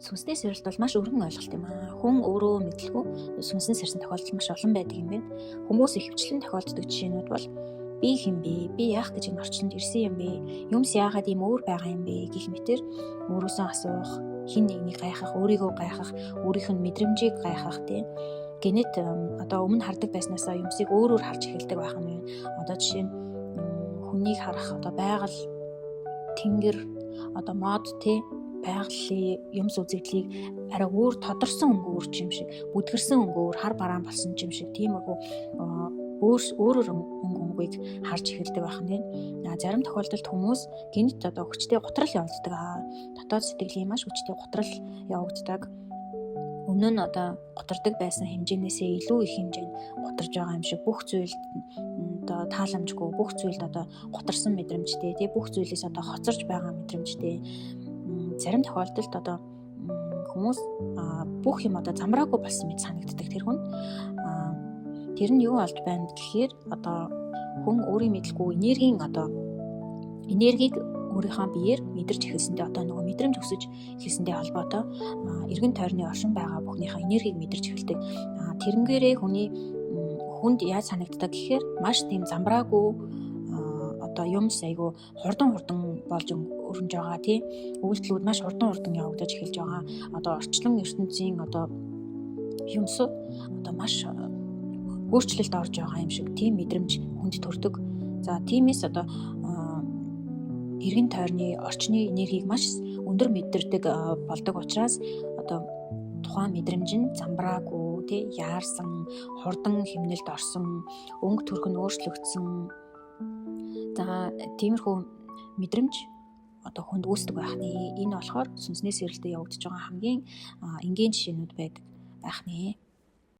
Сүнсний сэрэлт бол маш өргөн ойлголт юм аа. Хүн өөрөө мэдлгүй сүнсний сэрсэн тохиолдол маш олон байдаг юм байна. Хүмүүс ихэвчлэн тохиолддог жишээнүүд бол би хэн бэ? Би яах гэж энэ орчинд ирсэн юм бэ? Юмс яагаад ийм өөр байгаа юм бэ гэх мэтэр өөрөөсөө асуух, хин нэгнийг гайхах, өөрийгөө гайхах, өөрийнх нь мэдрэмжийг гайхах тийм. Гэнэт одоо өмнө хардаг байснаасаа юмсыг өөрөөр харж эхэлдэг байх нь байна. Одоо жишээ нь хүнийг харах, одоо байгаль, тэнгэр, одоо мод тийм байгалийн юмс үзэгдлийг арай өөр тодорсон өнгөөр юм шиг, бүдгэрсэн өнгөөр хар бараан болсон юм шиг тиймэрхүү өөрөөр өнгөийг харж эхэлдэг байх нь. Зарим тохиолдолд хүмүүс гинт одоо хүчтэй гутрал явагддаг. Дотоод сэтгэлийн маш хүчтэй гутрал явагддаг. Өмнө нь одоо гутардаг байсан хэмжээнээсээ илүү их хэмжээнд гутарж байгаа юм шиг бүх зүйлд одоо тааламжгүй, бүх зүйлд одоо гутарсан мэдрэмжтэй, тий бүх зүйлээс одоо хоцорж байгаа мэдрэмжтэй. Зарим тохиолдолд одоо хүмүүс бүх юм одоо замраагүй болсон мэт санагддаг тэр хүн. Тэр нь юу болж байна гэхээр одоо хүн өөрийн мэдлгүй энергийг өөрийнхөө биеэр мэдэрч эхэлсэндээ одоо нөгөө мэдрэмж өсөж эхэлсэндээ холбоотой эргэн тойрны оршин байгаа бүхнийхээ энергийг мэдэрч эхэлдэг. Тэрнгээрээ хүнд яаж санагддаг гэхээр маш тийм замраагүй одоо юмс айгу хурдан болж өрнөж байгаа тий. Үйлдэлүүд маш хурдан явагдаж эхэлж байгаа. Одоо орчлон ертөнцийн одоо юмсууд одоо маш өөрчлөлт орж байгаа юм шиг тийм мэдрэмж хүнд төрдөг. За тиймээс одоо эргэн тойрны орчны энергийг маш өндөр мэдэрдэг болдог учраас одоо тухайн мэдрэмж нь замбраагүй тий яарсан, хурдан хэмнэлд орсон, өнгө төрх нь өөрчлөгдсөн. За тиймэрхүү мэдрэмж одоо хүнд үүсдэг байх нэ. Энэ болохоор сүнсний сэрэлтэд явагдаж байгаа хамгийн энгийн жишээнүүд байх нэ.